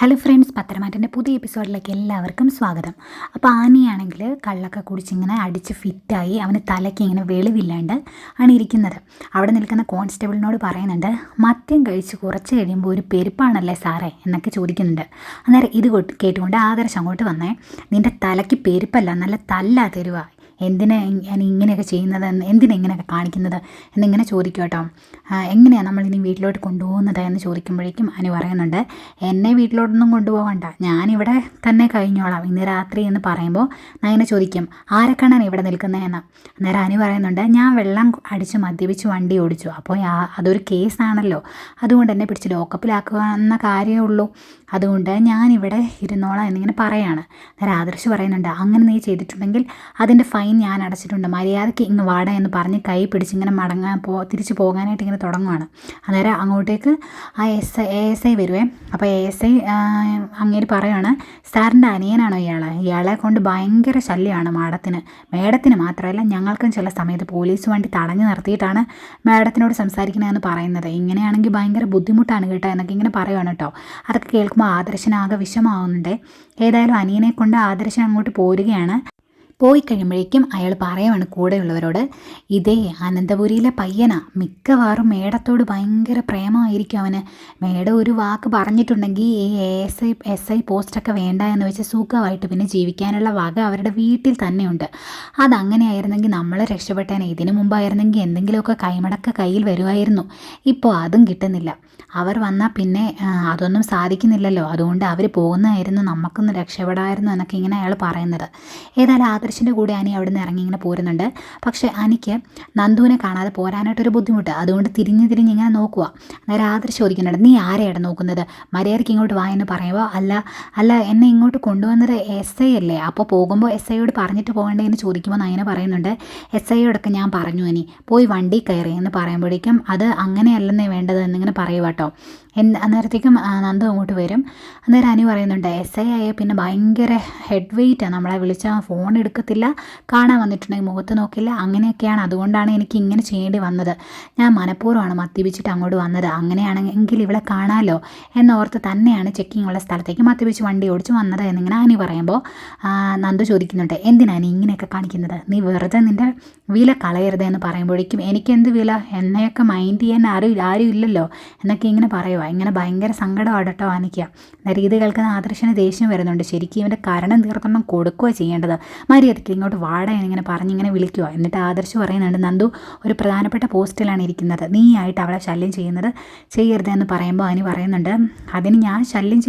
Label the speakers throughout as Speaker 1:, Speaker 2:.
Speaker 1: Hello friends, പത്തരമാറ്റിൻ്റെ പുതിയ എപ്പിസോഡിലേക്ക് എല്ലാവർക്കും സ്വാഗതം. അപ്പോൾ ആനിയാണെങ്കിൽ കള്ളൊക്കെ കുടിച്ചിങ്ങനെ അടിച്ച് ഫിറ്റായി അവന് തലയ്ക്ക് ഇങ്ങനെ വെളിവില്ലാണ്ട് ആണ് ഇരിക്കുന്നത്. അവിടെ നിൽക്കുന്ന കോൺസ്റ്റബിളിനോട് പറയുന്നുണ്ട്, മദ്യം കഴിച്ച് കുറച്ച് കഴിയുമ്പോൾ ഒരു പെരുപ്പാണല്ലേ സാറേ എന്നൊക്കെ ചോദിക്കുന്നുണ്ട്. അന്നേരം ഇത് കേട്ടുകൊണ്ട് ആദർശ് അങ്ങോട്ട് വന്നേ, നിൻ്റെ തലയ്ക്ക് പെരുപ്പല്ല, നല്ല തല്ലാ തരുവാ, എന്തിനാ ഞാൻ ഇങ്ങനെയൊക്കെ ചെയ്യുന്നത്, എന്തിനാ ഇങ്ങനെയൊക്കെ കാണിക്കുന്നത് എന്നിങ്ങനെ ചോദിക്കും കേട്ടോ. എങ്ങനെയാണ് നമ്മളിനി വീട്ടിലോട്ട് കൊണ്ടുപോകുന്നത് എന്ന് ചോദിക്കുമ്പോഴേക്കും അനു പറയുന്നുണ്ട്, എന്നെ വീട്ടിലോട്ടൊന്നും കൊണ്ടുപോകണ്ട, ഞാനിവിടെ തന്നെ കഴിഞ്ഞോളാം ഇന്ന് രാത്രി എന്ന് പറയുമ്പോൾ നയന ചോദിക്കും, ആരെ കാണാൻ ഇവിടെ നിൽക്കുന്നതെന്ന്. അന്നേരം അനു പറയുന്നുണ്ട്, ഞാൻ വെള്ളം അടിച്ച് മദ്യപിച്ച് വണ്ടി ഓടിച്ചു, അപ്പോൾ അതൊരു കേസാണല്ലോ, അതുകൊണ്ട് എന്നെ പിടിച്ച് ലോക്കപ്പിലാക്കുക എന്ന കാര്യമേ ഉള്ളൂ, അതുകൊണ്ട് ഞാനിവിടെ ഇരുന്നോളാം എന്നിങ്ങനെ പറയാണ്. അന്നേരം ആദർശ് പറയുന്നുണ്ട്, അങ്ങനെ നീ ചെയ്തിട്ടുണ്ടെങ്കിൽ അതിൻ്റെ ഫൈൻ ഞാൻ അടച്ചിട്ടുണ്ട്, മര്യാദയ്ക്ക് ഇങ്ങ് വാട എന്ന് പറഞ്ഞ് കൈ പിടിച്ചിങ്ങനെ തിരിച്ചു പോകാനായിട്ട് ഇങ്ങനെ തുടങ്ങുവാണ്. അന്നേരം അങ്ങോട്ടേക്ക് ആ എസ് ഐ വരുവേ. അപ്പോൾ എസ് ഐ അങ്ങേര് പറയുകയാണ്, സാറിൻ്റെ അനിയനാണോ ഇയാളെ കൊണ്ട് ഭയങ്കര ശല്യമാണ് മേഡത്തിന് മാത്രമല്ല ഞങ്ങൾക്കും ചില സമയത്ത് പോലീസ് വണ്ടി തടഞ്ഞു നിർത്തിയിട്ടാണ് മേഡത്തിനോട് സംസാരിക്കണമെന്ന് പറയുന്നത്, ഇങ്ങനെയാണെങ്കിൽ ഭയങ്കര ബുദ്ധിമുട്ടാണ് കേട്ടോ എന്നൊക്കെ ഇങ്ങനെ പറയുകയാണ് കേട്ടോ. അതൊക്കെ കേൾക്കുമ്പോൾ ആദർശനാകെ വിഷമാവുന്നുണ്ട്. ഏതായാലും അനിയനെ കൊണ്ട് ആദർശൻ അങ്ങോട്ട് പോരുകയാണ്. പോയി കഴിയുമ്പോഴേക്കും അയാൾ പറയുവാണ് കൂടെയുള്ളവരോട്, ഇതേ അനന്തപുരിയിലെ പയ്യനാ, മിക്കവാറും മേഡത്തോട് ഭയങ്കര പ്രേമമായിരിക്കും അവന്, മേഡം ഒരു വാക്ക് പറഞ്ഞിട്ടുണ്ടെങ്കിൽ ഈ എസ് ഐ പോസ്റ്റൊക്കെ വേണ്ട എന്ന് വെച്ച് സുഖമായിട്ട് പിന്നെ ജീവിക്കാനുള്ള വക അവരുടെ വീട്ടിൽ തന്നെയുണ്ട്. അതങ്ങനെയായിരുന്നെങ്കിൽ നമ്മൾ രക്ഷപ്പെട്ടേനെ, ഇതിനു മുമ്പായിരുന്നെങ്കിൽ എന്തെങ്കിലുമൊക്കെ കൈമടക്ക കയ്യിൽ വരുമായിരുന്നു, ഇപ്പോൾ അതും കിട്ടുന്നില്ല, അവർ വന്നാൽ പിന്നെ അതൊന്നും സാധിക്കുന്നില്ലല്ലോ, അതുകൊണ്ട് അവർ പോകുന്നതായിരുന്നു, നമുക്കൊന്ന് രക്ഷപ്പെടാമായിരുന്നു എന്നൊക്കെ ഇങ്ങനെ അയാൾ പറയുന്നത്. ഏതായാലും ആദർശിൻ്റെ കൂടെ അനി അവിടെ നിന്ന് ഇറങ്ങി ഇങ്ങനെ പോരുന്നുണ്ട്. പക്ഷേ അനിക്ക് നന്ദുവിനെ കാണാതെ പോരാനായിട്ടൊരു ബുദ്ധിമുട്ട്, അതുകൊണ്ട് തിരിഞ്ഞ് ഇങ്ങനെ നോക്കുക. അന്നേരം ആദർശ് ചോദിക്കുന്നുണ്ട്, നീ ആരെയാണ് നോക്കുന്നത്, മര്യാദയ്ക്ക് ഇങ്ങോട്ട് വാ എന്ന് പറയുമ്പോൾ, അല്ല എന്നെ ഇങ്ങോട്ട് കൊണ്ടുവന്നത് എസ് ഐ അല്ലേ, അപ്പോൾ പോകുമ്പോൾ എസ് ഐയോട് പറഞ്ഞിട്ട് പോകണ്ടേ എന്ന് ചോദിക്കുമ്പോൾ നയന പറയുന്നുണ്ട്, എസ് ഐയോടൊക്കെ ഞാൻ പറഞ്ഞു അനി, പോയി വണ്ടി കയറി എന്ന് പറയുമ്പോഴേക്കും അത് അങ്ങനെയല്ലെന്നേ വേണ്ടത് എന്നിങ്ങനെ പറയുക കേട്ടോ. അന്നേരത്തേക്കും നന്ദു അങ്ങോട്ട് വരും. അന്നേരം അനി പറയുന്നുണ്ട്, എസ് ഐ ആയ പിന്നെ ഭയങ്കര ഹെഡ് വെയിറ്റാണ്, നമ്മളെ വിളിച്ചാൽ ഫോൺ എടുക്കത്തില്ല, കാണാൻ വന്നിട്ടുണ്ടെങ്കിൽ മുഖത്ത് നോക്കില്ല, അങ്ങനെയൊക്കെയാണ്, അതുകൊണ്ടാണ് എനിക്ക് ഇങ്ങനെ ചെയ്യേണ്ടി വന്നത്, ഞാൻ മനഃപൂർവ്വമാണ് മദ്യപിച്ചിട്ട് അങ്ങോട്ട് വന്നത്, അങ്ങനെയാണെങ്കിൽ ഇവളെ കാണാമല്ലോ എന്നോർത്ത് തന്നെയാണ് ചെക്കിംഗ് ഉള്ള സ്ഥലത്തേക്ക് മദ്യപിച്ച് വണ്ടി ഓടിച്ച് വന്നത് എന്നിങ്ങനെ അനി പറയുമ്പോൾ നന്ദു ചോദിക്കുന്നുണ്ട്, എന്തിനാണ് നീ ഇങ്ങനെയൊക്കെ കാണിക്കുന്നത്, നീ വെറുതെ നിൻ്റെ വില കളയരുത് എന്ന് പറയുമ്പോഴേക്കും എനിക്കെന്ത് വില, എന്നെയൊക്കെ മൈൻഡ് ചെയ്യാൻ ആരും ഇല്ലല്ലോ എന്നൊക്കെ ഇങ്ങനെ പറയുക. ഇങ്ങനെ ഭയങ്കര സങ്കടമാണ് കേട്ടോ അനിക്കുക. അന്നേരം ഇത് കേൾക്കുന്ന ആദർശന് ദേഷ്യം വരുന്നുണ്ട്, ശരിക്കും ഇവൻ്റെ കാരണം തീർത്തൊന്നും കൊടുക്കുക ചെയ്യേണ്ടത്, മര്യാദയ്ക്ക് ഇങ്ങോട്ട് വാട എന്നിങ്ങനെ പറഞ്ഞിങ്ങനെ വിളിക്കുക. എന്നിട്ട് ആദർശ് പറയുന്നുണ്ട്, നന്ദു ഒരു പ്രധാനപ്പെട്ട പോസ്റ്റിലാണ് ഇരിക്കുന്നത്, നീ ആയിട്ട് അവളെ ശല്യം ചെയ്യരുതെന്ന് പറയുമ്പോൾ അനി പറയുന്നുണ്ട്, അതിന് ഞാൻ ശല്യം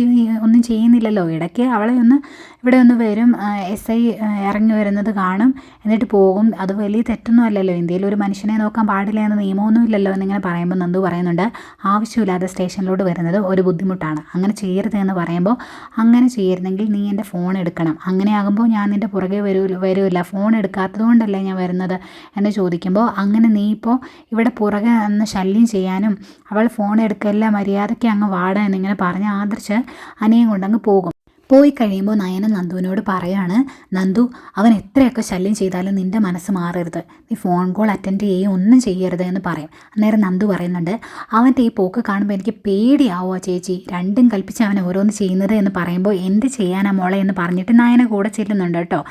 Speaker 1: ഒന്നും ചെയ്യുന്നില്ലല്ലോ, ഇടയ്ക്ക് അവളെ ഇവിടെ ഒന്ന് വരും, എസ് ഐ ഇറങ്ങി വരുന്നത് കാണും, എന്നിട്ട് പോകും, അത് വലിയ തെറ്റൊന്നും അല്ലല്ലോ, ഇന്ത്യയിൽ ഒരു മനുഷ്യനെ നോക്കാൻ പാടില്ല എന്ന നിയമമൊന്നും ഇല്ലല്ലോ എന്നിങ്ങനെ പറയുമ്പോൾ നന്ദു പറയുന്നുണ്ട്, ആവശ്യമില്ലാതെ സ്റ്റേഷനിലോട്ട് വരുന്നത് ഒരു ബുദ്ധിമുട്ടാണ്, അങ്ങനെ ചെയ്യരുത് എന്ന് പറയുമ്പോൾ, അങ്ങനെ ചെയ്യരുതെങ്കിൽ നീ എൻ്റെ ഫോൺ എടുക്കണം, അങ്ങനെയാകുമ്പോൾ ഞാൻ നിൻ്റെ പുറകെ വരില്ല, ഫോൺ എടുക്കാത്തത് കൊണ്ടല്ലേ ഞാൻ വരുന്നത് എന്ന് ചോദിക്കുമ്പോൾ, അങ്ങനെ നീ ഇപ്പോൾ ഇവിടെ പുറകെ നിന്ന് ശല്യം ചെയ്യാനും അവൾ ഫോൺ എടുക്കല്ല, മര്യാദയ്ക്ക് അങ്ങ് വാട എന്നിങ്ങനെ പറഞ്ഞ് ആദർശ് അനിയും കൊണ്ടങ്ങ് പോകും. പോയി കഴിയുമ്പോൾ നയന നന്ദുവിനോട് പറയാണ്, നന്ദു അവൻ എത്രയൊക്കെ ശല്യം ചെയ്താലും നിൻ്റെ മനസ്സ് മാറരുത്, നീ ഫോൺ കോൾ അറ്റൻഡ് ചെയ്യുകയും ഒന്നും ചെയ്യരുത് എന്ന് പറയും. അന്നേരം നന്ദു പറയുന്നുണ്ട്, അവൻ്റെ ഈ പോക്ക് കാണുമ്പോൾ എനിക്ക് പേടിയാവുക ചേച്ചി, രണ്ടും കൽപ്പിച്ച് അവൻ ഓരോന്ന് ചെയ്യുന്നത് എന്ന് പറയുമ്പോൾ, എന്ത് ചെയ്യാനാ മോളെ എന്ന് പറഞ്ഞിട്ട് നയന കൂടെ ചെല്ലുന്നുണ്ട് കേട്ടോ.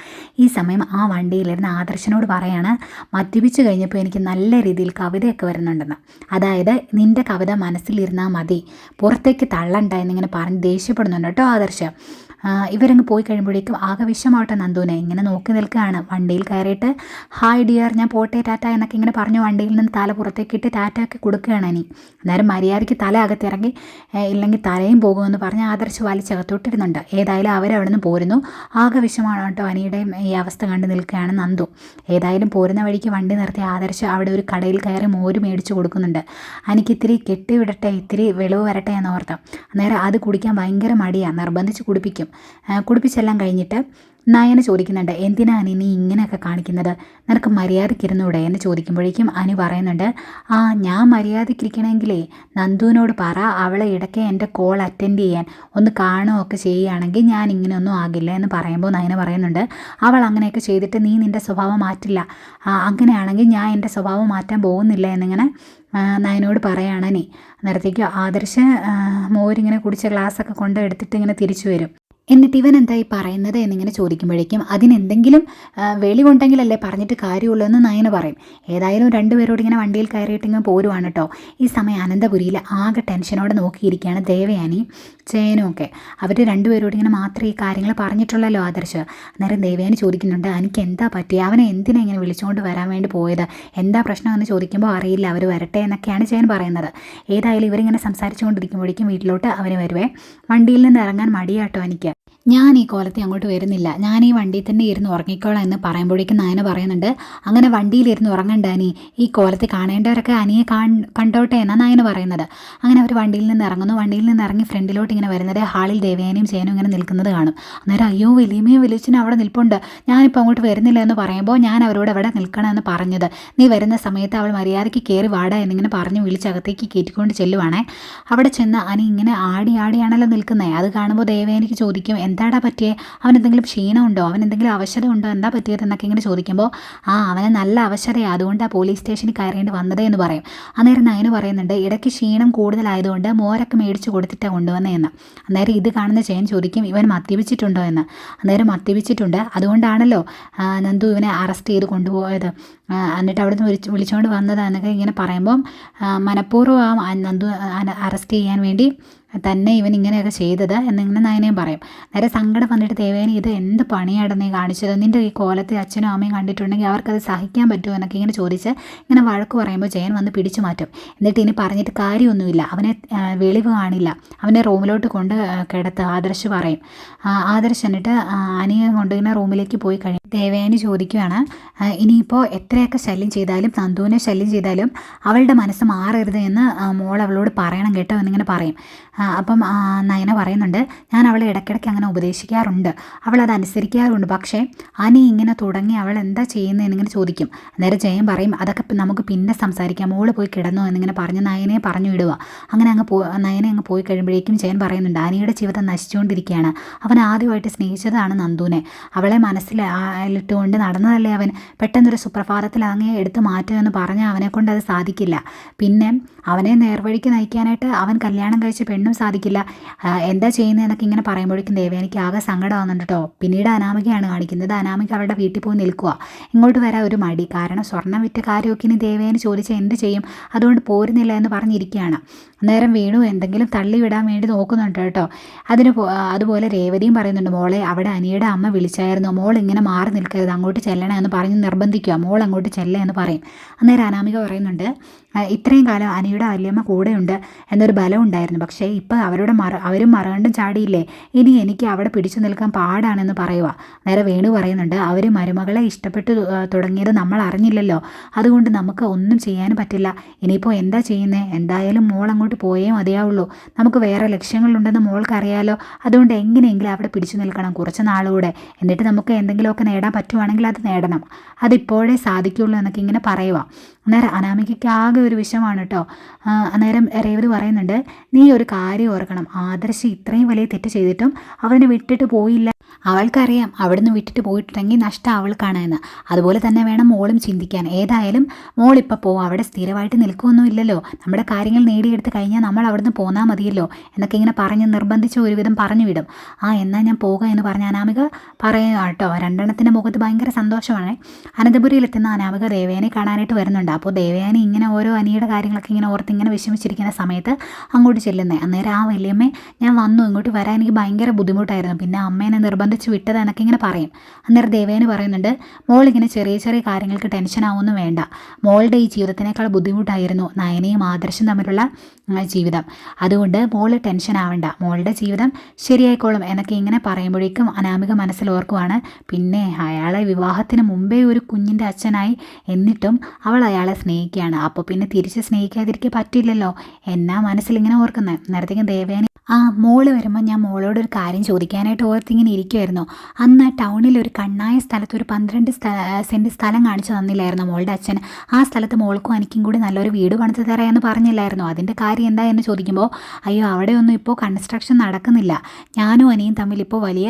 Speaker 1: ഈ സമയം ആ വണ്ടിയിലിരുന്ന് ആദർശനോട് പറയാണ്, മദ്യപിച്ച് കഴിഞ്ഞപ്പോൾ എനിക്ക് നല്ല രീതിയിൽ കവിതയൊക്കെ വരുന്നുണ്ടെന്ന്, അതായത് നിൻ്റെ കവിത മനസ്സിലിരുന്നാൽ മതി, പുറത്തേക്ക് തള്ളണ്ട എന്നിങ്ങനെ പറഞ്ഞ് ദേഷ്യപ്പെടുന്നുണ്ട് കേട്ടോ ആദർശ്. ഇവരങ്ങ് പോയി കഴിയുമ്പോഴേക്കും ആകെ വിഷമാവട്ടെ നന്ദുവിനെ, ഇങ്ങനെ നോക്കി നിൽക്കുകയാണ്. വണ്ടിയിൽ കയറിയിട്ട് ഹായ് ഡിയർ ഞാൻ പോട്ടെ ടാറ്റ എന്നൊക്കെ ഇങ്ങനെ പറഞ്ഞു വണ്ടിയിൽ നിന്ന് തല പുറത്തേക്കിട്ട് ടാറ്റ ഒക്കെ കൊടുക്കുകയാണ് ഇനി. അന്നേരം മര്യാദയ്ക്ക് തല അകത്തിറങ്ങി, ഇല്ലെങ്കിൽ തലയും പോകുമെന്ന് പറഞ്ഞ് ആദർശ് വലിച്ചകത്തോട്ടിരുന്നുണ്ട്. ഏതായാലും അവരവിടെ നിന്ന് പോരുന്നു. ആകെ വിഷമാണ് കേട്ടോ അനിയുടെയും ഈ അവസ്ഥ കണ്ട് നിൽക്കുകയാണ് നന്ദു. ഏതായാലും പോരുന്ന വഴിക്ക് വണ്ടി നിർത്തി ആദർശ് അവിടെ ഒരു കടയിൽ കയറി മോര് മേടിച്ച് കൊടുക്കുന്നുണ്ട്. എനിക്ക് ഇത്തിരി കെട്ടിവിടട്ടെ, ഇത്തിരി വെളിവ് വരട്ടെ എന്നോർത്ത്. അന്നേരം അത് കുടിക്കാൻ ഭയങ്കര മടിയാണ്, നിർബന്ധിച്ച് കുടിപ്പിക്കും. കുടിപ്പിച്ചെല്ലാം കഴിഞ്ഞിട്ട് നയന ചോദിക്കുന്നുണ്ട്, എന്തിനാ അനി നീ ഇങ്ങനെയൊക്കെ കാണിക്കുന്നത്, നിനക്ക് മര്യാദയ്ക്കിരുന്നൂടെ എന്ന് ചോദിക്കുമ്പോഴേക്കും അനു പറയുന്നുണ്ട്, ആ ഞാൻ മര്യാദയ്ക്കിരിക്കണമെങ്കിലേ നന്ദുവിനോട് പറ, അവളെ ഇടയ്ക്ക് എൻ്റെ കോൾ അറ്റൻഡ് ചെയ്യാൻ ഒന്ന് കാണുകയൊക്കെ ചെയ്യുകയാണെങ്കിൽ ഞാൻ ഇങ്ങനെയൊന്നും ആകില്ല എന്ന് പറയുമ്പോൾ നയന പറയുന്നുണ്ട്, അവൾ അങ്ങനെയൊക്കെ ചെയ്തിട്ട് നീ നിൻ്റെ സ്വഭാവം മാറ്റില്ല, അങ്ങനെയാണെങ്കിൽ ഞാൻ എൻ്റെ സ്വഭാവം മാറ്റാൻ പോകുന്നില്ല എന്നിങ്ങനെ നയനോട് പറയുകയാണ് നീ. നേരത്തേക്ക് ആദർശ് മോരിങ്ങനെ കുടിച്ച ഗ്ലാസ്സൊക്കെ കൊണ്ട് എടുത്തിട്ട് ഇങ്ങനെ തിരിച്ചു വരും. എന്നിട്ട് ഇവൻ എന്തായി പറയുന്നത് എന്നിങ്ങനെ ചോദിക്കുമ്പോഴേക്കും അതിനെന്തെങ്കിലും വെളിവുണ്ടെങ്കിലല്ലേ പറഞ്ഞിട്ട് കാര്യമുള്ളൂ എന്ന് നയന പറയും. ഏതായാലും രണ്ടുപേരോട് ഇങ്ങനെ വണ്ടിയിൽ കയറിയിട്ട് ഇങ്ങനെ പോരുവാണ് കേട്ടോ. ഈ സമയം അനന്തപുരിയിൽ ആകെ ടെൻഷനോടെ നോക്കിയിരിക്കുകയാണ് ദേവയാനി ചേനും ഒക്കെ. അവർ രണ്ടുപേരോട് ഇങ്ങനെ മാത്രമേ ഈ കാര്യങ്ങൾ പറഞ്ഞിട്ടുള്ളല്ലോ ആദർശ്. അന്നേരം ദേവയാനി ചോദിക്കുന്നുണ്ട്, എനിക്ക് എന്താ പറ്റിയത്, അവനെ എന്തിനാ ഇങ്ങനെ വിളിച്ചുകൊണ്ട് വരാൻ വേണ്ടി പോയത്, എന്താ പ്രശ്നം എന്ന് ചോദിക്കുമ്പോൾ അറിയില്ല, അവർ വരട്ടെ എന്നൊക്കെയാണ് ചേൻ പറയുന്നത്. ഏതായാലും ഇവരിങ്ങനെ സംസാരിച്ചുകൊണ്ടിരിക്കുമ്പോഴേക്കും വീട്ടിലോട്ട് അവർ വരുവേ. വണ്ടിയിൽ നിന്ന് ഇറങ്ങാൻ മടിയാട്ടോ എനിക്ക്, ഞാൻ ഈ കോലത്തെ അങ്ങോട്ട് വരുന്നില്ല, ഞാൻ ഈ വണ്ടിയിൽ തന്നെ ഇരുന്ന് ഉറങ്ങിക്കോളാം എന്ന് പറയുമ്പോഴേക്കും നയന പറയുന്നുണ്ട്, അങ്ങനെ വണ്ടിയിലിരുന്ന് ഉറങ്ങണ്ട അനി, ഈ കോലത്തെ കാണേണ്ടവരൊക്കെ അനിയെ കണ്ടോട്ടെ എന്നാണ് നയന പറയുന്നത്. അങ്ങനെ അവർ വണ്ടിയിൽ നിന്ന് ഇറങ്ങുന്നു. വണ്ടിയിൽ നിന്ന് ഇറങ്ങി ഫ്രണ്ടിലോട്ട് ഇങ്ങനെ വരുന്നത് ഹാളിൽ ദേവയാനിയും ചേനും ഇങ്ങനെ നിൽക്കുന്നത് കാണും. അന്നേരം അയ്യോ വലിയമ്മയോ വലിയച്ഛനും അവിടെ നിൽപ്പുണ്ട്, ഞാനിപ്പോൾ അങ്ങോട്ട് വരുന്നില്ല എന്ന് പറയുമ്പോൾ ഞാൻ അവരോട് അവിടെ നിൽക്കണമെന്ന് പറഞ്ഞത്, നീ വരുന്ന സമയത്ത് അവൾ മര്യാദയ്ക്ക് കയറി വാട എന്നിങ്ങനെ പറഞ്ഞ് വിളിച്ചകത്തേക്ക് കയറ്റിക്കൊണ്ട് ചെല്ലുവാണേ. അവിടെ ചെന്ന് അനി ഇങ്ങനെ ആടിയാണല്ലോ നിൽക്കുന്നത്. അത് കാണുമ്പോൾ ദേവയാനിക്ക് ചോദിക്കും, എന്താടാ പറ്റിയേ, അവനെന്തെങ്കിലും ക്ഷീണമുണ്ടോ, അവനെന്തെങ്കിലും അവശത ഉണ്ടോ, എന്താ പറ്റിയത് എന്നൊക്കെ ഇങ്ങനെ ചോദിക്കുമ്പോൾ അവന് നല്ല അവശതയാണ്, അതുകൊണ്ട് ആ പോലീസ് സ്റ്റേഷനിൽ കയറേണ്ടി വന്നതേ എന്ന് പറയും. അന്നേരം നയന് പറയുന്നുണ്ട്, ഇടയ്ക്ക് ക്ഷീണം കൂടുതലായതുകൊണ്ട് മോരൊക്കെ മേടിച്ച് കൊടുത്തിട്ടാണ് കൊണ്ടുവന്നതെന്ന്. അന്നേരം ഇത് കാണുന്ന ചേൻ ചോദിക്കും, ഇവൻ മദ്യപിച്ചിട്ടുണ്ടോ എന്ന്. അന്നേരം മദ്യപിച്ചിട്ടുണ്ട്, അതുകൊണ്ടാണല്ലോ നന്ദു ഇവനെ അറസ്റ്റ് ചെയ്ത് കൊണ്ടുപോയത്, എന്നിട്ട് അവിടുന്ന് വിളിച്ചുകൊണ്ട് വന്നതെന്നൊക്കെ ഇങ്ങനെ പറയുമ്പം മനഃപൂർവ്വം നന്ദു അറസ്റ്റ് ചെയ്യാൻ വേണ്ടി തന്നെ ഇവൻ ഇങ്ങനെയൊക്കെ ചെയ്തത് എന്നിങ്ങനെ നയനയും പറയും. നേരെ സങ്കടം വന്നിട്ട് ദേവേനി, ഇത് എന്ത് പണിയാണ് നീ കാണിച്ചത്, നിൻ്റെ ഈ കോലത്തെ അച്ഛനും അമ്മയും കണ്ടിട്ടുണ്ടെങ്കിൽ അവർക്കത് സഹിക്കാൻ പറ്റുമോ എന്നൊക്കെ ഇങ്ങനെ ചോദിച്ച് ഇങ്ങനെ വഴക്ക് പറയുമ്പോൾ ജയൻ വന്ന് പിടിച്ചു മാറ്റും. എന്നിട്ട് ഇനി പറഞ്ഞിട്ട് കാര്യമൊന്നുമില്ല, അവനെ വെളിവ് കാണില്ല, അവനെ റൂമിലോട്ട് കൊണ്ട് കിടത്ത് ആദർശ് പറയും. ആദർശ് എന്നിട്ട് അനിയെ കൊണ്ട് ഇങ്ങനെ റൂമിലേക്ക് പോയി കഴിയും. ദേവേനി ചോദിക്കുകയാണ്, ഇനിയിപ്പോൾ എത്രയൊക്കെ ശല്യം ചെയ്താലും നന്ദുവിനെ ശല്യം ചെയ്താലും അവളുടെ മനസ്സ് മാറരുത് എന്ന് മോൾ അവളോട് പറയണം കേട്ടോ എന്നിങ്ങനെ പറയും. അപ്പം നയന പറയുന്നുണ്ട്, ഞാൻ അവളെ ഇടയ്ക്കിടയ്ക്ക് അങ്ങനെ ഉപദേശിക്കാറുണ്ട്, അവൾ അത് അനുസരിക്കാറുണ്ട്, പക്ഷേ അനി ഇങ്ങനെ തുടങ്ങി അവൾ എന്താ ചെയ്യുന്നത് എന്നിങ്ങനെ ചോദിക്കും. അന്നേരം ജയൻ പറയും, അതൊക്കെ നമുക്ക് പിന്നെ സംസാരിക്കാം, മോള് പോയി കിടന്നോ എന്നിങ്ങനെ പറഞ്ഞ് നയനെ പറഞ്ഞു വിടുക. അങ്ങനെ നയനെ അങ്ങ് പോയി കഴിയുമ്പോഴേക്കും ജയൻ പറയുന്നുണ്ട്, അനിയുടെ ജീവിതം നശിച്ചുകൊണ്ടിരിക്കുകയാണ്, അവൻ ആദ്യമായിട്ട് സ്നേഹിച്ചതാണ് നന്ദുവിനെ, അവളെ മനസ്സിലിട്ടുകൊണ്ട് നടന്നതല്ലേ അവൻ, പെട്ടെന്നൊരു സുപ്രഭാതത്തിൽ അങ്ങനെ എടുത്ത് മാറ്റുമെന്ന് പറഞ്ഞാൽ അവനെ കൊണ്ട് അത് സാധിക്കില്ല, പിന്നെ അവനെ നേർവഴിക്ക് നയിക്കാനായിട്ട് അവൻ കല്യാണം കഴിച്ച് പെണ്ണും സാധിക്കില്ല, എന്താ ചെയ്യുന്നതെന്നൊക്കെ ഇങ്ങനെ പറയുമ്പോഴേക്കും ദേവയാനിക്ക് ആകെ സങ്കടമാകുന്നുണ്ട് കേട്ടോ. പിന്നീട് അനാമികയാണ് കാണിക്കുന്നത്. അനാമിക അവരുടെ വീട്ടിൽ പോയി നിൽക്കുക, ഇങ്ങോട്ട് വരാൻ ഒരു മടി, കാരണം സ്വർണ്ണം വിറ്റ കാര്യമൊക്കെ ഇനി ദേവയാനി ചോദിച്ചാൽ എന്ത് ചെയ്യും, അതുകൊണ്ട് പോരുന്നില്ല എന്ന് പറഞ്ഞിരിക്കുകയാണ്. അന്നേരം വേണു എന്തെങ്കിലും തള്ളിവിടാൻ വേണ്ടി നോക്കുന്നുണ്ട് കേട്ടോ. അതുപോലെ രേവതിയും പറയുന്നുണ്ട്, മോളെ അവിടെ അനിയുടെ അമ്മ വിളിച്ചായിരുന്നു, മോൾ ഇങ്ങനെ മാറി നിൽക്കരുത്, അങ്ങോട്ട് ചെല്ലണം എന്ന് പറഞ്ഞ് നിർബന്ധിക്കുക, മോൾ അങ്ങോട്ട് ചെല്ല എന്ന് പറയും. അന്നേരം അനാമിക പറയുന്നുണ്ട്, ഇത്രയും കാലം അനിയുടെ വല്യമ്മ കൂടെയുണ്ട് എന്നൊരു ബലം ഉണ്ടായിരുന്നു, പക്ഷേ ഇപ്പോൾ അവരും മറുകണ്ടും ചാടിയില്ലേ, ഇനി എനിക്ക് അവിടെ പിടിച്ചു നിൽക്കാൻ പാടാണെന്ന് പറയുക. നേരെ വേണു പറയുന്നുണ്ട്, അവർ മരുമകളെ ഇഷ്ടപ്പെട്ടു തുടങ്ങിയത് നമ്മൾ അറിഞ്ഞില്ലല്ലോ, അതുകൊണ്ട് നമുക്ക് ഒന്നും ചെയ്യാനും പറ്റില്ല, ഇനിയിപ്പോൾ എന്താ ചെയ്യുന്നത്, എന്തായാലും മോൾ അങ്ങോട്ട് പോയേ മതിയാവുള്ളൂ, നമുക്ക് വേറെ ലക്ഷ്യങ്ങളുണ്ടെന്ന് മോൾക്ക് അറിയാലോ, അതുകൊണ്ട് എങ്ങനെയെങ്കിലും അവിടെ പിടിച്ചു നിൽക്കണം കുറച്ച് നാളുകൂടെ, എന്നിട്ട് നമുക്ക് എന്തെങ്കിലുമൊക്കെ നേടാൻ പറ്റുവാണെങ്കിൽ അത് നേടണം, അതിപ്പോഴേ സാധിക്കുള്ളൂ എന്നൊക്കെ ഇങ്ങനെ പറയുക. അന്നേരം അനാമികയ്ക്ക് ആകെ ഒരു വിഷമാണ് കേട്ടോ. അന്നേരം രേവതി പറയുന്നുണ്ട്, നീ ഒരു കാര്യം ഓർക്കണം, ആദർശ് ഇത്രയും വലിയ തെറ്റ് ചെയ്തിട്ടും അവനെ വിട്ടിട്ട് പോയില്ല, അവൾക്കറിയാം അവിടുന്ന് വിട്ടിട്ട് പോയിട്ടുണ്ടെങ്കിൽ നഷ്ടം അവൾക്കാണ് എന്ന്, അതുപോലെ തന്നെ വേണം മോളും ചിന്തിക്കാൻ. ഏതായാലും മോളിപ്പോൾ പോവും, അവിടെ സ്ഥിരമായിട്ട് നിൽക്കുകയൊന്നുമില്ലല്ലോ, നമ്മുടെ കാര്യങ്ങൾ നേടിയെടുത്ത് കഴിഞ്ഞാൽ നമ്മൾ അവിടുന്ന് പോന്നാൽ മതിയല്ലോ എന്നൊക്കെ ഇങ്ങനെ പറഞ്ഞ് നിർബന്ധിച്ച് ഒരുവിധം പറഞ്ഞു വിടും. എന്നാൽ ഞാൻ പോകുക എന്ന് പറഞ്ഞ അനാമിക പറയുക കേട്ടോ. രണ്ടെണ്ണത്തിൻ്റെ മുഖത്ത് ഭയങ്കര സന്തോഷമാണ്. അനന്തപുരിയിലെത്തുന്ന അനാമിക ദേവയാനി കാണാനായിട്ട് വരുന്നുണ്ട്. അപ്പോൾ ദേവയാനി ഇങ്ങനെ ഓരോ അനിയുടെ കാര്യങ്ങളൊക്കെ ഇങ്ങനെ ഓർത്ത് ഇങ്ങനെ വിഷമിച്ചിരിക്കുന്ന സമയത്ത് അങ്ങോട്ട് ചെല്ലുന്നത്. അന്നേരം വല്യമ്മേ ഞാൻ വന്നു, ഇങ്ങോട്ട് വരാൻ എനിക്ക് ഭയങ്കര ബുദ്ധിമുട്ടായിരുന്നു, പിന്നെ അമ്മേനെ നിർബന്ധിച്ച് വിട്ടത് എന്നൊക്കെ ഇങ്ങനെ പറയും. അന്നേരം ദേവേന് പറയുന്നുണ്ട്, മോളിങ്ങനെ ചെറിയ ചെറിയ കാര്യങ്ങൾക്ക് ടെൻഷൻ ആവുമെന്നും വേണ്ട, മോളുടെ ഈ ജീവിതത്തിനേക്കാൾ ബുദ്ധിമുട്ടായിരുന്നു നയനയും ആദർശം തമ്മിലുള്ള ജീവിതം, അതുകൊണ്ട് മോള് ടെൻഷൻ ആവണ്ട, മോളുടെ ജീവിതം ശരിയായിക്കോളും എന്നൊക്കെ ഇങ്ങനെ പറയുമ്പോഴേക്കും അനാമിക മനസ്സിൽ ഓർക്കുവാണ്, പിന്നെ അയാളെ വിവാഹത്തിന് മുമ്പേ ഒരു കുഞ്ഞിൻ്റെ അച്ഛനായി, എന്നിട്ടും അവൾ അയാളെ സ്നേഹിക്കുകയാണ്, അപ്പോൾ പിന്നെ തിരിച്ച് സ്നേഹിക്കാതിരിക്കാൻ പറ്റില്ലല്ലോ എന്നാ മനസ്സിലിങ്ങനെ ഓർക്കുന്നത്. നേരത്തേക്കും ദേവേനി ആ മോള് വരുമ്പോൾ ഞാൻ മോളോടൊരു കാര്യം ചോദിക്കാനായിട്ട് ഓർത്തിങ്ങനെ ഇരിക്കുമായിരുന്നു. അന്ന് ടൗണിൽ ഒരു കണ്ണായ സ്ഥലത്ത് ഒരു 12 സെൻറ്റ് സ്ഥലം കാണിച്ചു തന്നില്ലായിരുന്നു മോളുടെ അച്ഛൻ. ആ സ്ഥലത്ത് മോൾക്കും എനിക്കും കൂടി നല്ലൊരു വീട് പണിത് തരാമെന്ന് പറഞ്ഞില്ലായിരുന്നു. അതിൻ്റെ കാര്യം എന്താ എന്ന് ചോദിക്കുമ്പോൾ, അയ്യോ അവിടെയൊന്നും ഇപ്പോൾ കൺസ്ട്രക്ഷൻ നടക്കുന്നില്ല, ഞാനും അനിയും തമ്മിൽ ഇപ്പോൾ വലിയ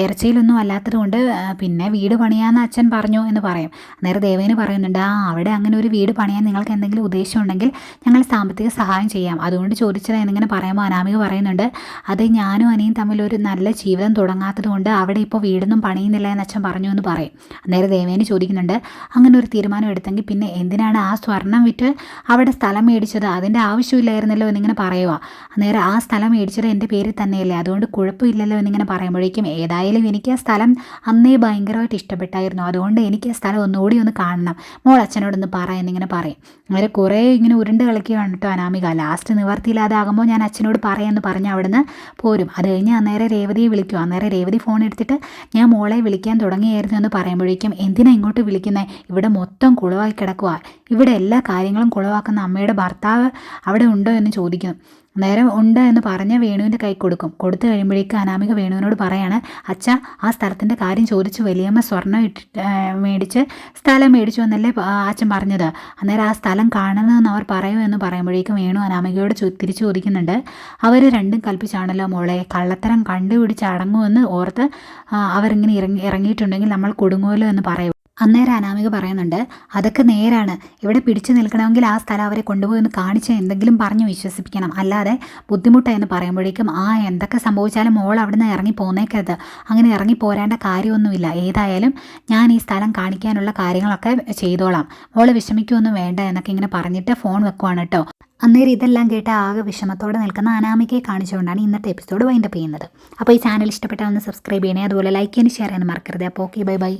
Speaker 1: ഇറച്ചിയിലൊന്നും അല്ലാത്തത് കൊണ്ട് പിന്നെ വീട് പണിയാമെന്ന് അച്ഛൻ പറഞ്ഞു എന്ന് പറയും. അന്നേരം ദേവേന് പറയുന്നുണ്ട്, അവിടെ അങ്ങനെ ഒരു വീട് പണിയാൻ നിങ്ങൾക്ക് എന്തെങ്കിലും ഉദ്ദേശം ഉണ്ടെങ്കിൽ ഞങ്ങൾ സാമ്പത്തിക സഹായം ചെയ്യാം, അതുകൊണ്ട് ചോദിച്ചത് എന്നിങ്ങനെ പറയുമ്പോൾ അനാമിക പറയുന്നുണ്ട്, അത് ഞാനും അനിയും തമ്മിൽ ഒരു നല്ല ജീവിതം തുടങ്ങാത്തത് കൊണ്ട് അവിടെ ഇപ്പോൾ വീടൊന്നും പണിയുന്നില്ല എന്ന് അച്ഛൻ പറഞ്ഞു എന്ന് പറയും. അന്നേരം ദേവേന് ചോദിക്കുന്നുണ്ട്, അങ്ങനെ ഒരു തീരുമാനം എടുത്തെങ്കിൽ പിന്നെ എന്തിനാണ് ആ സ്വർണം വിറ്റ് അവിടെ സ്ഥലം മേടിച്ചത്, അതിൻ്റെ ആവശ്യമില്ലായിരുന്നല്ലോ എന്നിങ്ങനെ പറയുക. അന്നേരം ആ സ്ഥലം മേടിച്ചത് എൻ്റെ പേരിൽ തന്നെയല്ലേ, അതുകൊണ്ട് കുഴപ്പമില്ലല്ലോ എന്നിങ്ങനെ പറയുമ്പോഴേക്കും, ഏതായാലും എനിക്ക് ആ സ്ഥലം അന്നേ ഭയങ്കരമായിട്ട് ഇഷ്ടപ്പെട്ടായിരുന്നു, അതുകൊണ്ട് എനിക്ക് ആ സ്ഥലം ഒന്നുകൂടി ഒന്ന് കാണണം, മോൾ അച്ഛനോടൊന്ന് പറ എന്നിങ്ങനെ പറയും. അങ്ങനെ കുറേ ഇങ്ങനെ ഉരുണ്ട് കളിക്കുകയാണ് കേട്ടോ അനാമിക. ലാസ്റ്റ് നിവർത്തിയില്ലാതാകുമ്പോൾ ഞാൻ അച്ഛനോട് പറയാമെന്ന് പറഞ്ഞ് അവിടുന്ന് പോരും. അത് കഴിഞ്ഞ് അന്നേരം രേവതിയെ വിളിക്കും. അന്നേരം രേവതി ഫോൺ എടുത്തിട്ട് ഞാൻ മോളെ വിളിക്കാൻ തുടങ്ങിയായിരുന്നു എന്ന് പറയുമ്പോഴേക്കും, എന്തിനാ ഇങ്ങോട്ട് വിളിക്കുന്നത്, ഇവിടെ മൊത്തം കുളമായി കിടക്കുക, ഇവിടെ എല്ലാ കാര്യങ്ങളും കുളവാക്കുന്ന അമ്മയുടെ ഭർത്താവ് അവിടെ ഉണ്ടോ എന്ന് ചോദിക്കുന്നു. നേരം ഉണ്ട് എന്ന് പറഞ്ഞ് വേണുവിൻ്റെ കൈ കൊടുത്തു കഴിയുമ്പോഴേക്കും അനാമിക വേണുവിനോട് പറയാണ്, അച്ഛ ആ സ്ഥലത്തിൻ്റെ കാര്യം ചോദിച്ചു, വലിയമ്മ സ്വർണ്ണം മേടിച്ച് സ്ഥലം മേടിച്ചു എന്നല്ലേ അച്ഛൻ പറഞ്ഞത്, അന്നേരം ആ സ്ഥലം കാണണമെന്ന് അവർ പറയൂ എന്ന് പറയുമ്പോഴേക്കും വേണു അനാമികയോട് തിരിച്ചു ചോദിക്കുന്നുണ്ട്, അവർ രണ്ടും കൽപ്പിച്ചാണല്ലോ മോളെ, കള്ളത്തരം കണ്ടുപിടിച്ച് അടങ്ങുമെന്ന് ഓർത്ത് അവരിങ്ങനെ ഇറങ്ങിയിട്ടുണ്ടെങ്കിൽ നമ്മൾ കുടുങ്ങുമല്ലോ എന്ന് പറയും. അന്നേരം അനാമിക പറയുന്നുണ്ട്, അതൊക്കെ നേരാണ്, ഇവിടെ പിടിച്ചു നിൽക്കണമെങ്കിൽ ആ സ്ഥലം അവരെ കൊണ്ടുപോയി ഒന്ന് കാണിച്ച് എന്തെങ്കിലും പറഞ്ഞ് വിശ്വസിപ്പിക്കണം, അല്ലാതെ ബുദ്ധിമുട്ടായെന്ന് പറയുമ്പോഴേക്കും, എന്തൊക്കെ സംഭവിച്ചാലും മോൾ അവിടെ നിന്ന് ഇറങ്ങി പോന്നേക്കരുത്, അങ്ങനെ ഇറങ്ങി പോരേണ്ട കാര്യമൊന്നുമില്ല, ഏതായാലും ഞാൻ ഈ സ്ഥലം കാണിക്കാനുള്ള കാര്യങ്ങളൊക്കെ ചെയ്തോളാം, മോൾ വിഷമിക്കുകയൊന്നും വേണ്ട എന്നൊക്കെ ഇങ്ങനെ പറഞ്ഞിട്ട് ഫോൺ വെക്കുവാണ് കേട്ടോ. അന്നേരം ഇതെല്ലാം കേട്ട് ആകെ വിഷമത്തോടെ നിൽക്കുന്ന അനാമികയെ കാണിച്ചുകൊണ്ടാണ് ഇന്നത്തെ എപ്പിസോഡ് വൈൻഡപ്പ് ചെയ്യുന്നത്. അപ്പോൾ ഈ ചാനൽ ഇഷ്ടപ്പെട്ടാൽ ഒന്ന് സബ്സ്ക്രൈബ് ചെയ്യണേ, അതുപോലെ ലൈക്ക് ചെയ്യാനും ഷെയർ ചെയ്യാനും മറക്കരുത്. അപ്പോൾ ഓക്കെ, ബൈ ബൈ.